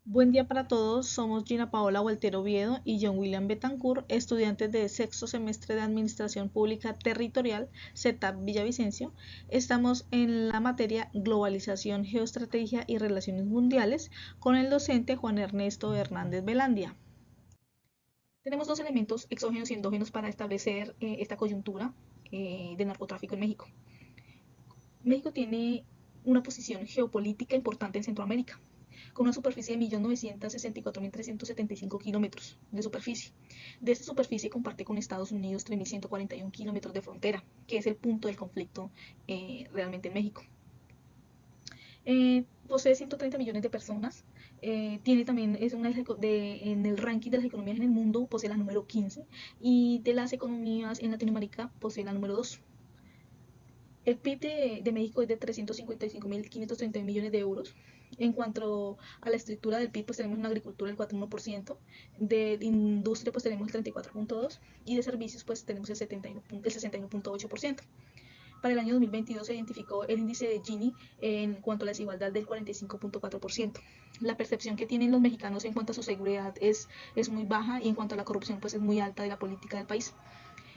Buen día para todos, somos Gina Paola Gualtero Oviedo y John William Betancourt, estudiantes de sexto semestre de Administración Pública Territorial, CETAP Villavicencio. Estamos en la materia Globalización, Geoestrategia y Relaciones Mundiales con el docente Juan Ernesto Hernández Velandia. Tenemos dos elementos exógenos y endógenos para establecer esta coyuntura de narcotráfico en México. México tiene una posición geopolítica importante en Centroamérica, con una superficie de 1.964.375 kilómetros de superficie. De esta superficie comparte con Estados Unidos 3.141 kilómetros de frontera, que es el punto del conflicto realmente en México. Posee 130 millones de personas, tiene también, es una en el ranking de las economías en el mundo, posee la número 15 y de las economías en Latinoamérica posee la número 2. El PIB de México es de 355.531 millones de euros. En cuanto a la estructura del PIB, pues tenemos una agricultura del 4,1%, de industria pues tenemos el 34,2% y de servicios pues tenemos el 61,8%. Para el año 2022 se identificó el índice de Gini en cuanto a la desigualdad del 45,4%. La percepción que tienen los mexicanos en cuanto a su seguridad es muy baja y en cuanto a la corrupción pues es muy alta de la política del país.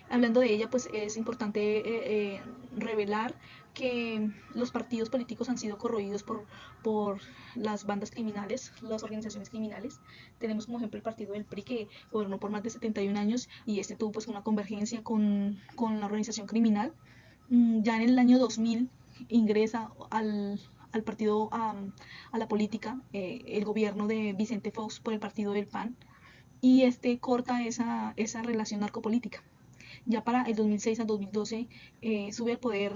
Hablando de ella, pues es importante revelar que los partidos políticos han sido corroídos por las bandas criminales, las organizaciones criminales. Tenemos como ejemplo el partido del PRI que gobernó por más de 71 años y este tuvo pues una convergencia con la organización criminal. Ya en el año 2000 ingresa al partido, a la política, el gobierno de Vicente Fox por el partido del PAN y este corta esa relación narcopolítica. Ya para el 2006 al 2012 sube al poder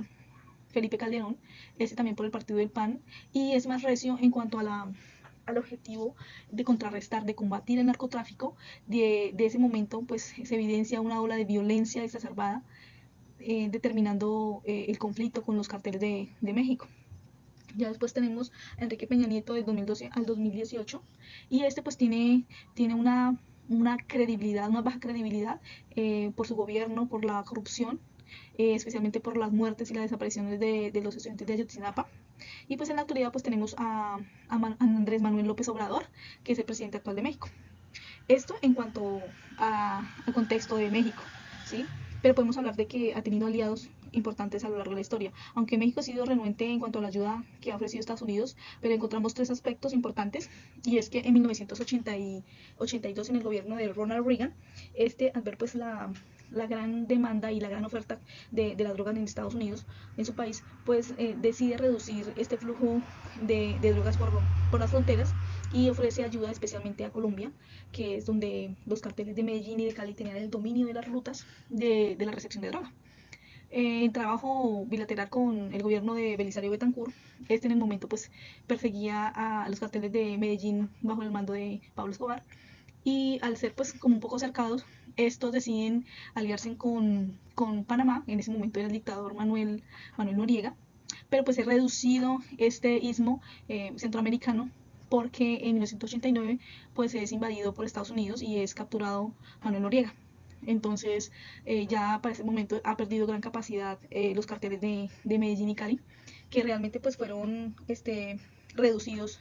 Felipe Calderón, este también por el partido del PAN, y es más recio en cuanto al objetivo de contrarrestar, de combatir el narcotráfico. De ese momento pues se evidencia una ola de violencia exacerbada, determinando el conflicto con los carteles de México. Ya después tenemos a Enrique Peña Nieto del 2012 al 2018 y este pues tiene una credibilidad, una baja credibilidad por su gobierno, por la corrupción, especialmente por las muertes y las desapariciones de los estudiantes de Ayotzinapa. Y pues en la actualidad pues tenemos a Andrés Manuel López Obrador, que es el presidente actual de México. Esto en cuanto al contexto de México, ¿sí? Pero podemos hablar de que ha tenido aliados importantes a lo largo de la historia. Aunque México ha sido renuente en cuanto a la ayuda que ha ofrecido Estados Unidos, pero encontramos tres aspectos importantes, y es que en 1982 en el gobierno de Ronald Reagan, al ver pues la gran demanda y la gran oferta de la droga en Estados Unidos, en su país, pues decide reducir este flujo de drogas por las fronteras y ofrece ayuda especialmente a Colombia, que es donde los carteles de Medellín y de Cali tenían el dominio de las rutas de la recepción de droga. En trabajo bilateral con el gobierno de Belisario Betancourt, en el momento pues perseguía a los carteles de Medellín bajo el mando de Pablo Escobar, y al ser pues como un poco cercados, estos deciden aliarse con Panamá. En ese momento era el dictador Manuel Noriega, pero pues es reducido este istmo centroamericano porque en 1989 pues es invadido por Estados Unidos y es capturado Manuel Noriega. Entonces ya para ese momento ha perdido gran capacidad los carteles de Medellín y Cali, que realmente pues fueron reducidos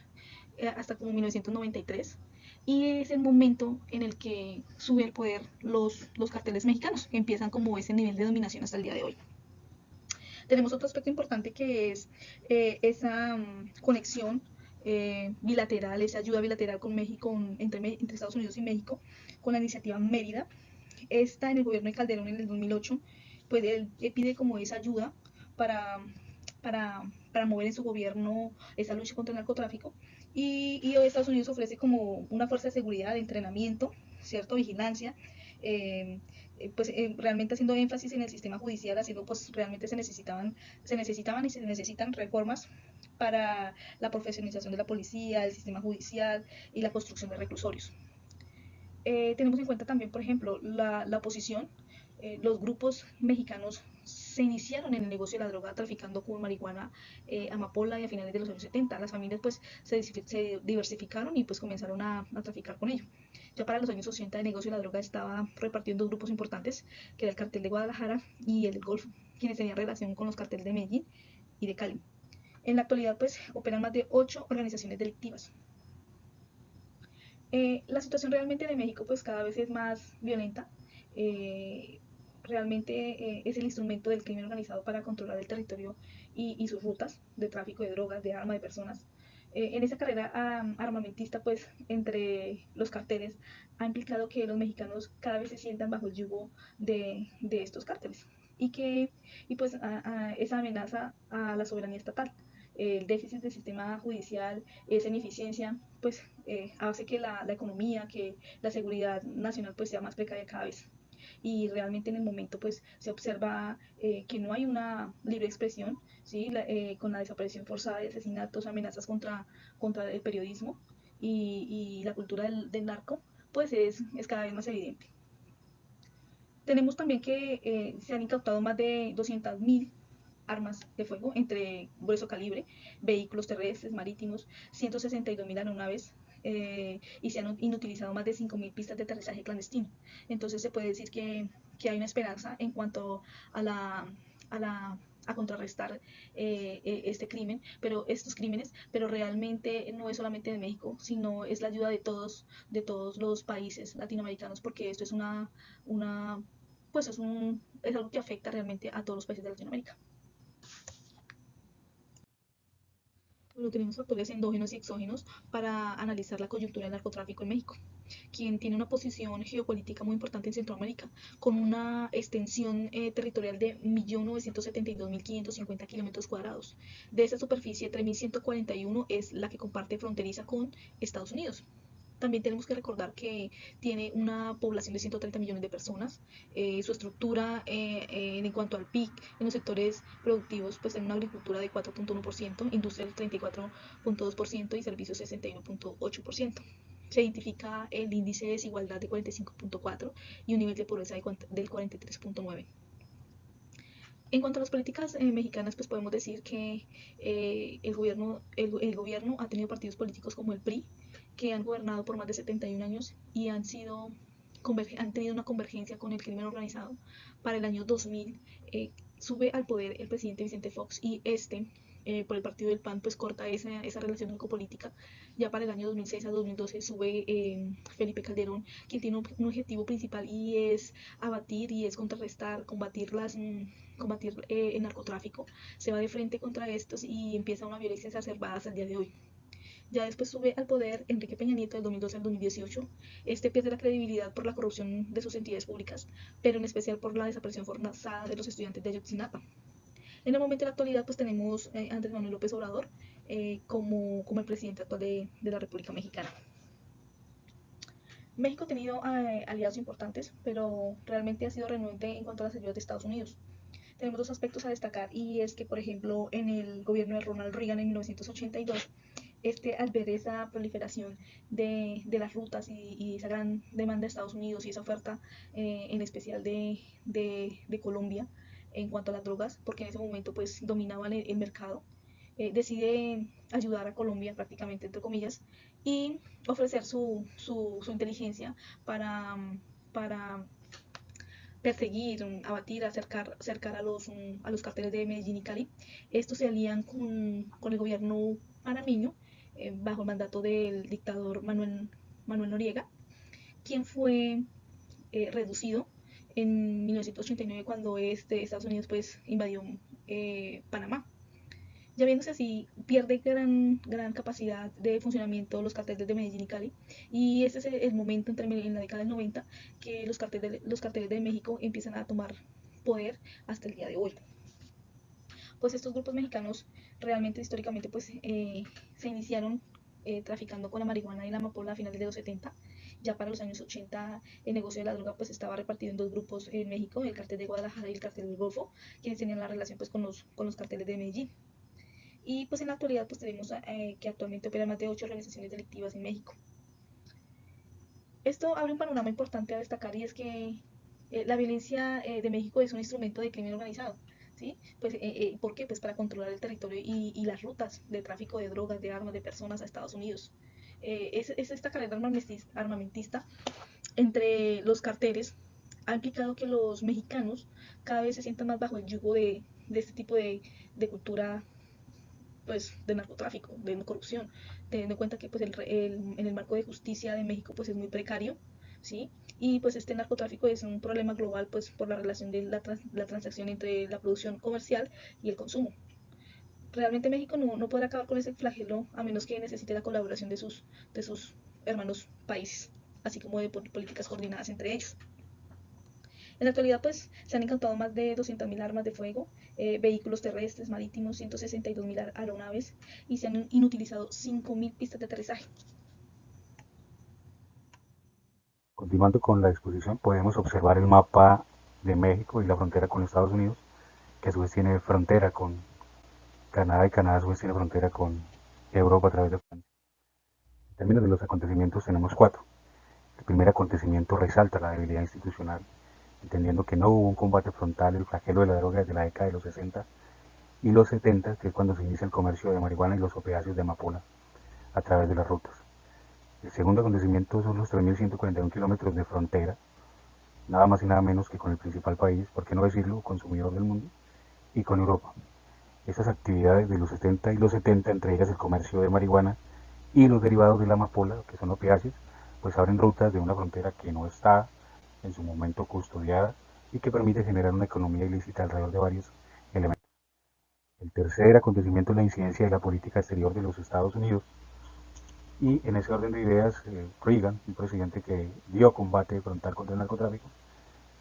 hasta como 1993, y es el momento en el que sube al poder los carteles mexicanos, que empiezan como ese nivel de dominación hasta el día de hoy. Tenemos otro aspecto importante que es esa conexión bilateral, esa ayuda bilateral con México, entre Estados Unidos y México, con la iniciativa Mérida. Esta en el gobierno de Calderón en el 2008, pues él pide como esa ayuda para, para mover en su gobierno esa lucha contra el narcotráfico, y hoy Estados Unidos ofrece como una fuerza de seguridad, de entrenamiento, cierto, vigilancia, eh, pues realmente haciendo énfasis en el sistema judicial, haciendo pues realmente se necesitaban y se necesitan reformas para la profesionalización de la policía, el sistema judicial y la construcción de reclusorios. Tenemos en cuenta también, por ejemplo, la oposición. Los grupos mexicanos se iniciaron en el negocio de la droga traficando con marihuana, amapola, y a finales de los años 70 las familias pues se diversificaron y pues comenzaron a traficar con ello. Ya para los años 80 el negocio de la droga estaba repartido en dos grupos importantes, que era el cartel de Guadalajara y el del Golfo, quienes tenían relación con los carteles de Medellín y de Cali. En la actualidad pues operan más de 8 organizaciones delictivas. La situación realmente de México pues cada vez es más violenta. Eh, Realmente es el instrumento del crimen organizado para controlar el territorio y sus rutas de tráfico de drogas, de armas, de personas. En esa carrera armamentista pues entre los carteles ha implicado que los mexicanos cada vez se sientan bajo el yugo de estos cárteles y que y pues esa amenaza a la soberanía estatal, el déficit del sistema judicial, esa ineficiencia, pues hace que la economía, que la seguridad nacional pues sea más precaria cada vez. Y realmente en el momento pues se observa que no hay una libre expresión, ¿sí? Con la desaparición forzada de asesinatos, amenazas contra el periodismo y la cultura del narco, pues es cada vez más evidente. Tenemos también que se han incautado más de 200.000 armas de fuego entre grueso calibre, vehículos terrestres, marítimos, 162.000 aeronaves y se han inutilizado más de 5.000 pistas de aterrizaje clandestino. Entonces se puede decir que hay una esperanza en cuanto a a la a contrarrestar este crimen, pero estos crímenes, pero realmente no es solamente de México, sino es la ayuda de todos los países latinoamericanos, porque esto es una pues es algo que afecta realmente a todos los países de Latinoamérica. Bueno, tenemos factores endógenos y exógenos para analizar la coyuntura del narcotráfico en México, quien tiene una posición geopolítica muy importante en Centroamérica, con una extensión territorial de 1.972.550 kilómetros cuadrados. De esa superficie, 3.141 es la que comparte fronteriza con Estados Unidos. También tenemos que recordar que tiene una población de 130 millones de personas. Su estructura en cuanto al PIB en los sectores productivos, pues en una agricultura de 4.1%, industria del 34.2% y servicios 61.8%. Se identifica el índice de desigualdad de 45.4 y un nivel de pobreza del 43.9. En cuanto a las políticas mexicanas, pues podemos decir que el gobierno ha tenido partidos políticos como el PRI, que han gobernado por más de 71 años y han tenido una convergencia con el crimen organizado. Para el año 2000 sube al poder el presidente Vicente Fox y por el partido del PAN, pues corta esa relación narcopolítica. Ya para el año 2006 a 2012 sube Felipe Calderón, quien tiene un objetivo principal y es abatir y es contrarrestar, combatir el narcotráfico. Se va de frente contra estos y empieza una violencia exacerbada hasta el día de hoy. Ya después sube al poder Enrique Peña Nieto del 2012 al 2018. Pierde la credibilidad por la corrupción de sus entidades públicas, pero en especial por la desaparición forzada de los estudiantes de Ayotzinapa. En el momento de la actualidad pues tenemos a Andrés Manuel López Obrador como el presidente actual de la República Mexicana. México ha tenido aliados importantes, pero realmente ha sido renuente en cuanto a las ayudas de Estados Unidos. Tenemos dos aspectos a destacar y es que, por ejemplo, en el gobierno de Ronald Reagan en 1982, al ver esa proliferación de las rutas y esa gran demanda de Estados Unidos y esa oferta en especial de Colombia en cuanto a las drogas, porque en ese momento pues dominaban el mercado, decide ayudar a Colombia prácticamente, entre comillas, y ofrecer su inteligencia para perseguir, abatir, acercar a los carteles de Medellín y Cali. Estos se alían con el gobierno panameño bajo el mandato del dictador Manuel Noriega, quien fue reducido en 1989 cuando Estados Unidos pues invadió Panamá. Ya viéndose así, pierde gran capacidad de funcionamiento los carteles de Medellín y Cali. Y ese es el momento en la década del 90 que los carteles de México empiezan a tomar poder hasta el día de hoy. Pues estos grupos mexicanos realmente históricamente pues se iniciaron traficando con la marihuana y la amapola a finales de los 70. Ya para los años 80 el negocio de la droga pues estaba repartido en dos grupos en México, el cartel de Guadalajara y el cartel del Golfo, quienes tenían la relación pues con los carteles de Medellín. Y pues en la actualidad pues tenemos que actualmente operan más de 8 organizaciones delictivas en México. Esto abre un panorama importante a destacar y es que la violencia de México es un instrumento de crimen organizado. ¿Sí? Pues, ¿por qué? Pues para controlar el territorio y las rutas de tráfico de drogas, de armas, de personas a Estados Unidos. Es esta carrera armamentista entre los carteles ha implicado que los mexicanos cada vez se sientan más bajo el yugo de este tipo de cultura pues de narcotráfico, de corrupción, teniendo en cuenta que pues en el marco de justicia de México pues es muy precario, ¿sí? Y pues este narcotráfico es un problema global pues por la relación de la transacción entre la producción comercial y el consumo. Realmente México no podrá acabar con ese flagelo a menos que necesite la colaboración de sus hermanos países, así como de políticas coordinadas entre ellos. En la actualidad, pues, se han incautado más de 200.000 armas de fuego, vehículos terrestres, marítimos, 162.000 aeronaves y se han inutilizado 5.000 pistas de aterrizaje. Continuando con la exposición, podemos observar el mapa de México y la frontera con Estados Unidos, que a su vez tiene frontera con Canadá y Canadá a su vez tiene frontera con Europa a través de Francia. En términos de los acontecimientos tenemos cuatro. El primer acontecimiento resalta la debilidad institucional, entendiendo que no hubo un combate frontal, el flagelo de la droga desde la década de los 60 y los 70, que es cuando se inicia el comercio de marihuana y los opiáceos de amapola a través de las rutas. El segundo acontecimiento son los 3.141 kilómetros de frontera, nada más y nada menos que con el principal país, por qué no decirlo, consumidor del mundo, y con Europa. Esas actividades de los 60 y los 70, entre ellas el comercio de marihuana y los derivados de la amapola, que son opiáceos, pues abren rutas de una frontera que no está en su momento custodiada y que permite generar una economía ilícita alrededor de varios elementos. El tercer acontecimiento es la incidencia de la política exterior de los Estados Unidos. Y en ese orden de ideas, Reagan, un presidente que dio combate frontal contra el narcotráfico,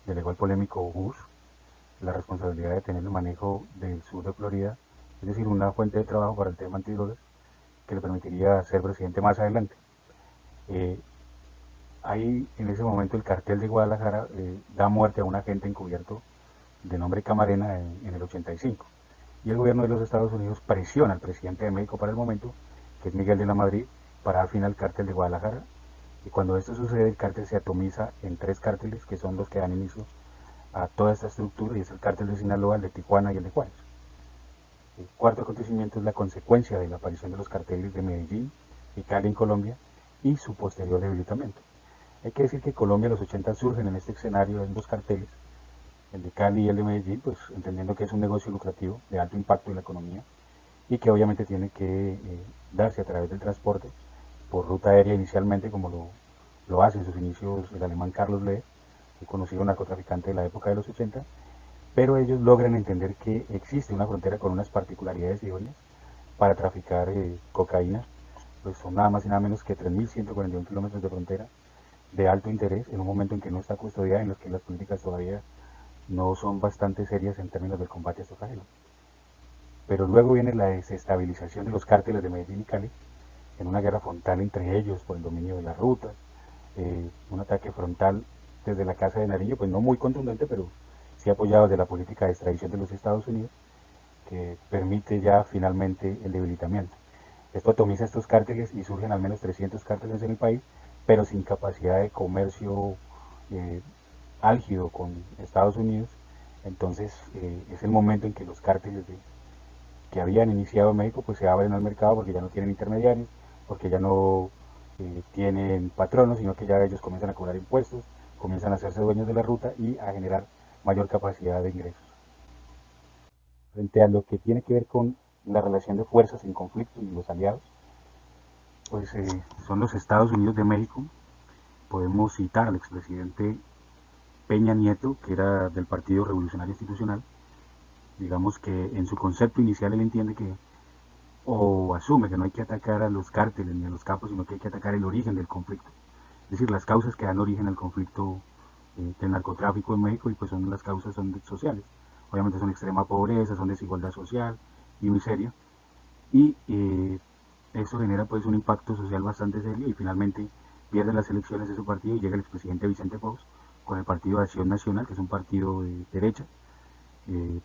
delegó al polémico Bush la responsabilidad de tener el manejo del sur de Florida, es decir, una fuente de trabajo para el tema antidrogas que le permitiría ser presidente más adelante. Eh, Ahí en ese momento el cartel de Guadalajara da muerte a un agente encubierto de nombre Camarena en el 85. Y el gobierno de los Estados Unidos presiona al presidente de México para el momento, que es Miguel de la Madrid, para dar fin al cártel de Guadalajara. Y cuando esto sucede, el cártel se atomiza en tres cárteles que son los que dan inicio a toda esta estructura, y es el cártel de Sinaloa, el de Tijuana y el de Juárez. El cuarto acontecimiento es la consecuencia de la aparición de los carteles de Medellín y Cali en Colombia y su posterior debilitamiento. Hay que decir que Colombia en los 80 surgen en este escenario en dos carteles, el de Cali y el de Medellín, pues entendiendo que es un negocio lucrativo de alto impacto en la economía y que obviamente tiene que darse a través del transporte por ruta aérea inicialmente, como lo hace en sus inicios el alemán Carlos Lee, el conocido narcotraficante de la época de los 80, pero ellos logran entender que existe una frontera con unas particularidades idóneas para traficar cocaína, pues son nada más y nada menos que 3.141 kilómetros de frontera de alto interés en un momento en que no está custodiada, en los que las políticas todavía no son bastante serias en términos del combate a estos flagelos. Pero luego viene la desestabilización de los cárteles de Medellín y Cali, en una guerra frontal entre ellos por el dominio de las rutas, un ataque frontal desde la Casa de Nariño, pues no muy contundente, pero sí apoyado de la política de extradición de los Estados Unidos, que permite ya finalmente el debilitamiento. Esto atomiza estos cárteles y surgen al menos 300 cárteles en el país, pero sin capacidad de comercio eh, álgido con Estados Unidos. Entonces es el momento en que los cárteles que habían iniciado en México pues se abren al mercado porque ya no tienen intermediarios, porque ya no tienen patronos, sino que ya ellos comienzan a cobrar impuestos, comienzan a hacerse dueños de la ruta y a generar mayor capacidad de ingresos. Frente a lo que tiene que ver con la relación de fuerzas en conflicto y los aliados, pues son los Estados Unidos de México. Podemos citar al expresidente Peña Nieto, que era del Partido Revolucionario Institucional. Digamos que en su concepto inicial él entiende que, o asume que no hay que atacar a los cárteles ni a los capos, sino que hay que atacar el origen del conflicto. Es decir, las causas que dan origen al conflicto del narcotráfico en México, y pues son las causas son sociales. Obviamente son extrema pobreza, son desigualdad social y miseria. Y eso genera pues un impacto social bastante serio y finalmente pierde las elecciones de su partido y llega el expresidente Vicente Fox con el Partido de Acción Nacional, que es un partido de derecha,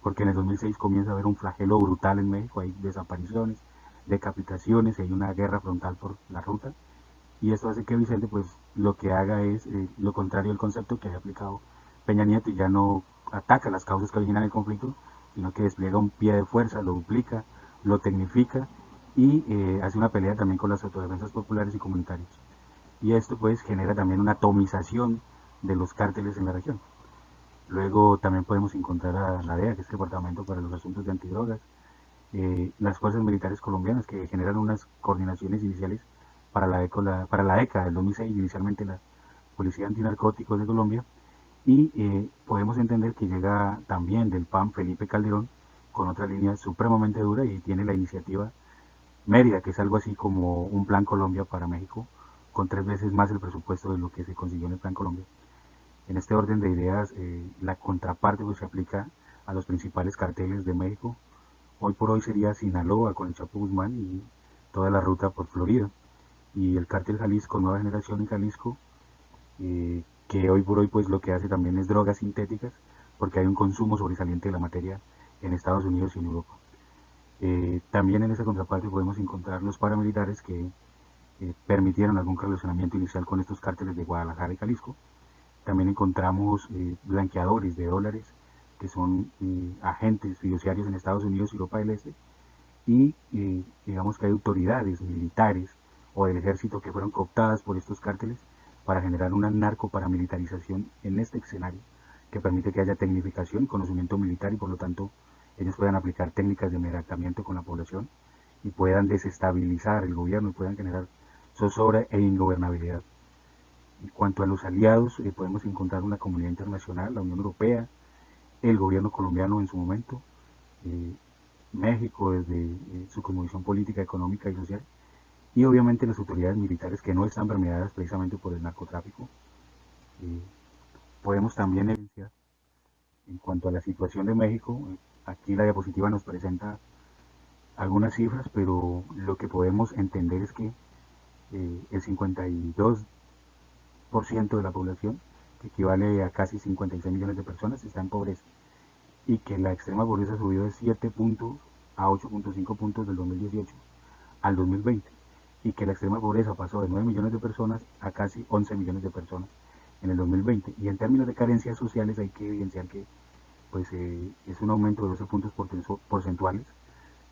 porque en el 2006 comienza a haber un flagelo brutal en México, hay desapariciones, decapitaciones, hay una guerra frontal por la ruta, y esto hace que Vicente pues lo que haga es lo contrario al concepto que había aplicado Peña Nieto y ya no ataca las causas que originan el conflicto, sino que despliega un pie de fuerza, lo duplica, lo tecnifica y hace una pelea también con las autodefensas populares y comunitarias. Y esto pues genera también una atomización de los cárteles en la región. Luego también podemos encontrar a la DEA, que es el Departamento para los Asuntos de Antidrogas, las fuerzas militares colombianas que generan unas coordinaciones iniciales para la década del 2006, inicialmente la Policía Antinarcóticos de Colombia, y podemos entender que llega también del PAN Felipe Calderón con otra línea supremamente dura y tiene la iniciativa Mérida, que es algo así como un Plan Colombia para México, con 3 veces más el presupuesto de lo que se consiguió en el Plan Colombia. En este orden de ideas, la contraparte pues, se aplica a los principales carteles de México. Hoy por hoy sería Sinaloa con el Chapo Guzmán y toda la ruta por Florida. Y el cártel Jalisco, Nueva Generación en Jalisco, que hoy por hoy pues lo que hace también es drogas sintéticas, porque hay un consumo sobresaliente de la materia en Estados Unidos y en Europa. También en esa contraparte podemos encontrar los paramilitares que permitieron algún relacionamiento inicial con estos cárteles de Guadalajara y Jalisco. También encontramos blanqueadores de dólares, que son agentes fiduciarios en Estados Unidos y Europa del Este, y digamos que hay autoridades militares o del ejército que fueron cooptadas por estos cárteles para generar una narcoparamilitarización en este escenario, que permite que haya tecnificación y conocimiento militar y por lo tanto ellos puedan aplicar técnicas de amedrentamiento con la población y puedan desestabilizar el gobierno y puedan generar zozobra e ingobernabilidad. En cuanto a los aliados, podemos encontrar una comunidad internacional, la Unión Europea, el gobierno colombiano en su momento, eh, México desde su condición política, económica y social, y obviamente las autoridades militares que no están permeadas precisamente por el narcotráfico. Eh, Podemos también evidenciar, en cuanto a la situación de México, aquí la diapositiva nos presenta algunas cifras, pero lo que podemos entender es que el 52% de la población, que equivale a casi 56 millones de personas, está en pobreza y que la extrema pobreza subió de 7 puntos a 8.5 puntos del 2018 al 2020 y que la extrema pobreza pasó de 9 millones de personas a casi 11 millones de personas en el 2020. Y en términos de carencias sociales hay que evidenciar que pues, es un aumento de 12 puntos porcentuales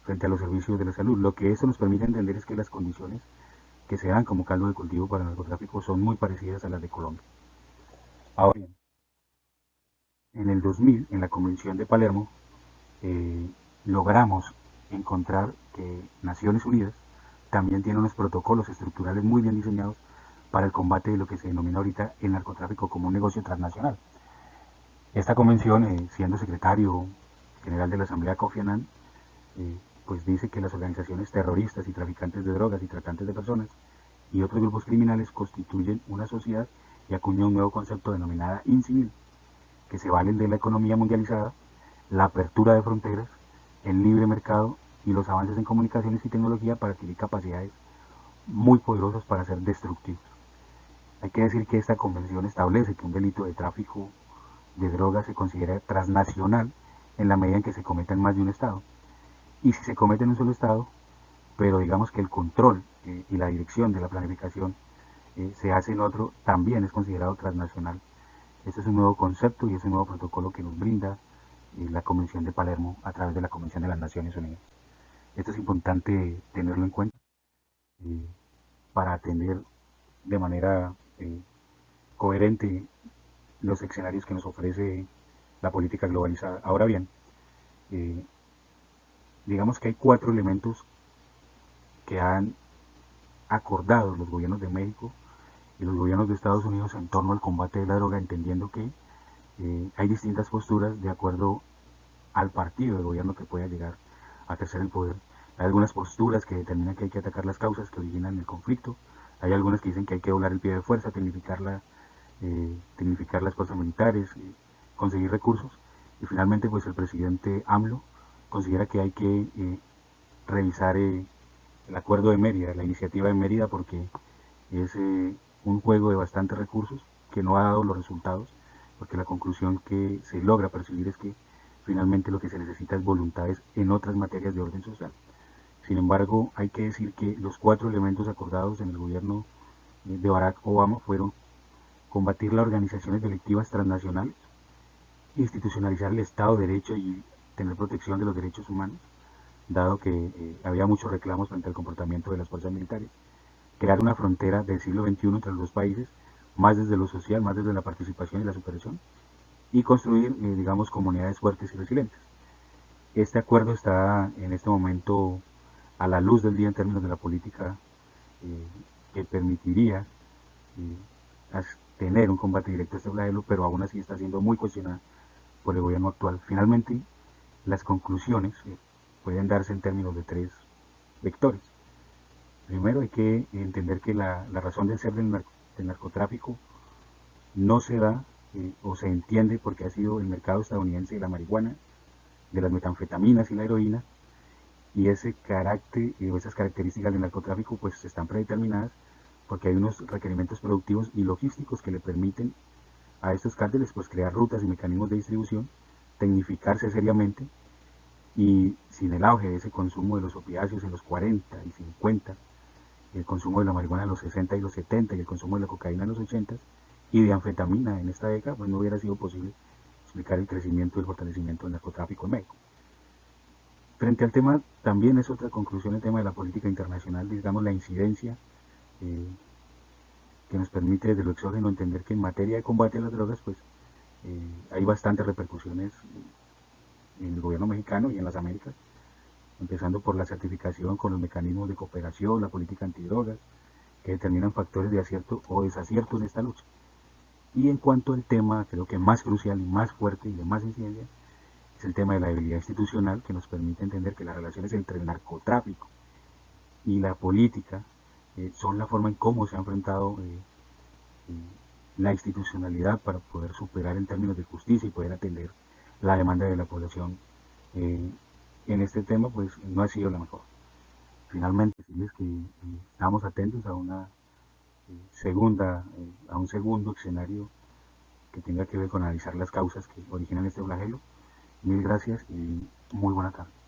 frente a los servicios de la salud. Lo que eso nos permite entender es que las condiciones que se dan como caldo de cultivo para el narcotráfico son muy parecidas a las de Colombia. Ahora bien, en el 2000, en la Convención de Palermo, eh, logramos encontrar que Naciones Unidas también tiene unos protocolos estructurales muy bien diseñados para el combate de lo que se denomina ahorita el narcotráfico como un negocio transnacional. Esta convención, siendo secretario general de la Asamblea Kofi Annan, pues dice que las organizaciones terroristas y traficantes de drogas y tratantes de personas y otros grupos criminales constituyen una sociedad y acuña un nuevo concepto denominada incivil, que se valen de la economía mundializada, la apertura de fronteras, el libre mercado y los avances en comunicaciones y tecnología para adquirir capacidades muy poderosas para ser destructivos. Hay que decir que esta convención establece que un delito de tráfico de drogas se considera transnacional en la medida en que se cometa en más de un estado. Y si se comete en un solo estado, pero digamos que el control y la dirección de la planificación se hace en otro, también es considerado transnacional. Este es un nuevo concepto y es un nuevo protocolo que nos brinda la Convención de Palermo a través de la Convención de las Naciones Unidas. Esto es importante tenerlo en cuenta eh, para atender de manera coherente los escenarios que nos ofrece la política globalizada. Ahora bien, eh, digamos que hay 4 elementos que han acordado los gobiernos de México y los gobiernos de Estados Unidos en torno al combate de la droga, entendiendo que hay distintas posturas de acuerdo al partido de gobierno que pueda llegar a ejercer el poder. Hay algunas posturas que determinan que hay que atacar las causas que originan el conflicto, hay algunas que dicen que hay que doblar el pie de fuerza, tecnificar las fuerzas militares, conseguir recursos, y finalmente pues el presidente AMLO considera que hay que revisar el acuerdo de Mérida, la iniciativa de Mérida, porque es un juego de bastantes recursos que no ha dado los resultados, porque la conclusión que se logra percibir es que finalmente lo que se necesita es voluntades en otras materias de orden social. Sin embargo, hay que decir que los 4 elementos acordados en el gobierno de Barack Obama fueron combatir las organizaciones delictivas transnacionales, institucionalizar el Estado de Derecho y tener protección de los derechos humanos, dado que había muchos reclamos frente al comportamiento de las fuerzas militares, crear una frontera del siglo XXI entre los dos países, más desde lo social, más desde la participación y la superación, y construir, digamos, comunidades fuertes y resilientes. Este acuerdo está en este momento a la luz del día en términos de la política eh, que permitiría tener un combate directo a este flagelo, pero aún así está siendo muy cuestionada por el gobierno actual. Finalmente, las conclusiones pueden darse en términos de tres vectores. Primero, hay que entender que la razón de ser del narcotráfico no se da o se entiende porque ha sido el mercado estadounidense de la marihuana, de las metanfetaminas y la heroína, y ese carácter o esas características del narcotráfico pues están predeterminadas porque hay unos requerimientos productivos y logísticos que le permiten a estos cárteles pues crear rutas y mecanismos de distribución, tecnificarse seriamente, y sin el auge de ese consumo de los opiáceos en los 40 y 50, el consumo de la marihuana en los 60 y los 70 y el consumo de la cocaína en los 80 y de anfetamina en esta década, pues no hubiera sido posible explicar el crecimiento y el fortalecimiento del narcotráfico en México. Frente al tema, también es otra conclusión el tema de la política internacional, digamos la incidencia eh, que nos permite desde lo exógeno entender que en materia de combate a las drogas, pues hay bastantes repercusiones en el gobierno mexicano y en las Américas, empezando por la certificación con los mecanismos de cooperación, la política antidrogas, que determinan factores de acierto o desacierto en esta lucha. Y en cuanto al tema, creo que más crucial y más fuerte y de más incidencia, es el tema de la debilidad institucional, que nos permite entender que las relaciones entre el narcotráfico y la política son la forma en cómo se ha enfrentado la institucionalidad para poder superar en términos de justicia y poder atender la demanda de la población en este tema, pues no ha sido la mejor. Finalmente, decirles que estamos atentos a una a un segundo escenario que tenga que ver con analizar las causas que originan este flagelo. Mil gracias y muy buena tarde.